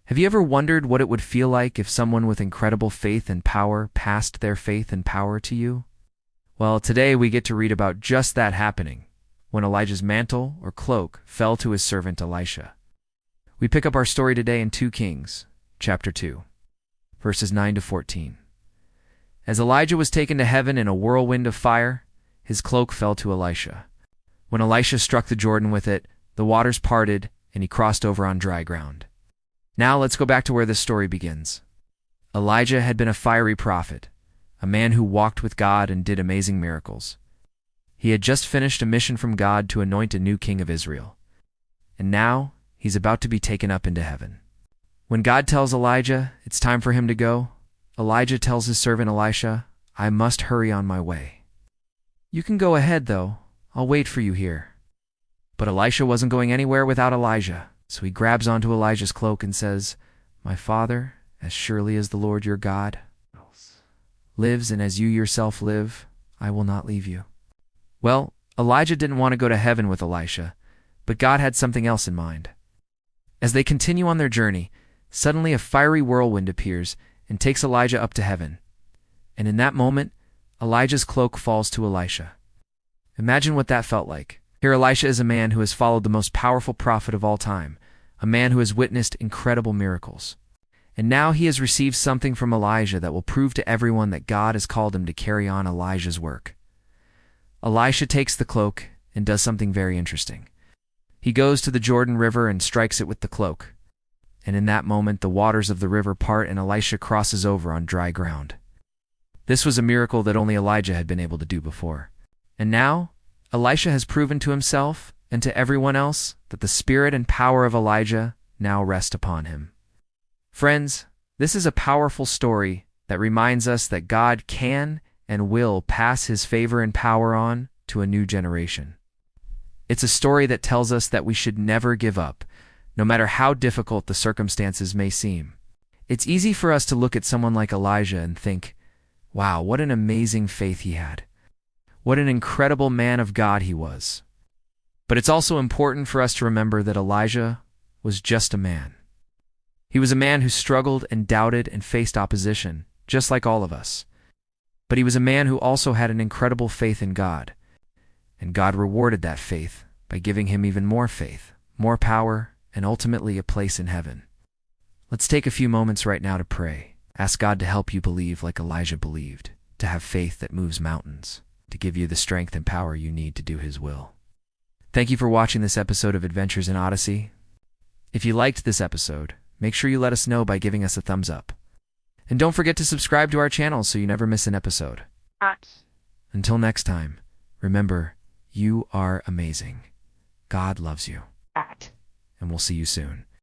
Have you ever wondered what it would feel like if someone with incredible faith and power passed their faith and power to you? Well, today we get to read about just that happening, when Elijah's mantle, or cloak, fell to his servant Elisha. We pick up our story today in 2 Kings, chapter 2, verses 9 to 14. As Elijah was taken to heaven in a whirlwind of fire, his cloak fell to Elisha. When Elisha struck the Jordan with it, the waters parted, and he crossed over on dry ground. Now let's go back to where this story begins. Elijah had been a fiery prophet, a man who walked with God and did amazing miracles. He had just finished a mission from God to anoint a new king of Israel. And now he's about to be taken up into heaven. When God tells Elijah it's time for him to go, Elijah tells his servant Elisha, "I must hurry on my way. You can go ahead, though. I'll wait for you here." But Elisha wasn't going anywhere without Elijah, so he grabs onto Elijah's cloak and says, "My father, as surely as the Lord your God lives and as you yourself live, I will not leave you." Well, Elijah didn't want to go to heaven with Elisha, but God had something else in mind. As they continue on their journey, suddenly a fiery whirlwind appears and takes Elijah up to heaven. And in that moment, Elijah's cloak falls to Elisha. Imagine what that felt like. Here Elisha is a man who has followed the most powerful prophet of all time, a man who has witnessed incredible miracles. And now he has received something from Elijah that will prove to everyone that God has called him to carry on Elijah's work. Elisha takes the cloak and does something very interesting. He goes to the Jordan River and strikes it with the cloak. And in that moment, the waters of the river part and Elisha crosses over on dry ground. This was a miracle that only Elijah had been able to do before. And now, Elisha has proven to himself and to everyone else that the spirit and power of Elijah now rest upon him. Friends, this is a powerful story that reminds us that God can and will pass his favor and power on to a new generation. It's a story that tells us that we should never give up, no matter how difficult the circumstances may seem. It's easy for us to look at someone like Elijah and think, wow, what an amazing faith he had. What an incredible man of God he was. But it's also important for us to remember that Elijah was just a man. He was a man who struggled and doubted and faced opposition, just like all of us. But he was a man who also had an incredible faith in God. And God rewarded that faith by giving him even more faith, more power, and ultimately a place in heaven. Let's take a few moments right now to pray. Ask God to help you believe like Elijah believed, to have faith that moves mountains, to give you the strength and power you need to do his will. Thank you for watching this episode of Adventures in Odyssey. If you liked this episode, make sure you let us know by giving us a thumbs up. And don't forget to subscribe to our channel so you never miss an episode. Until next time, remember, you are amazing. God loves you. And we'll see you soon.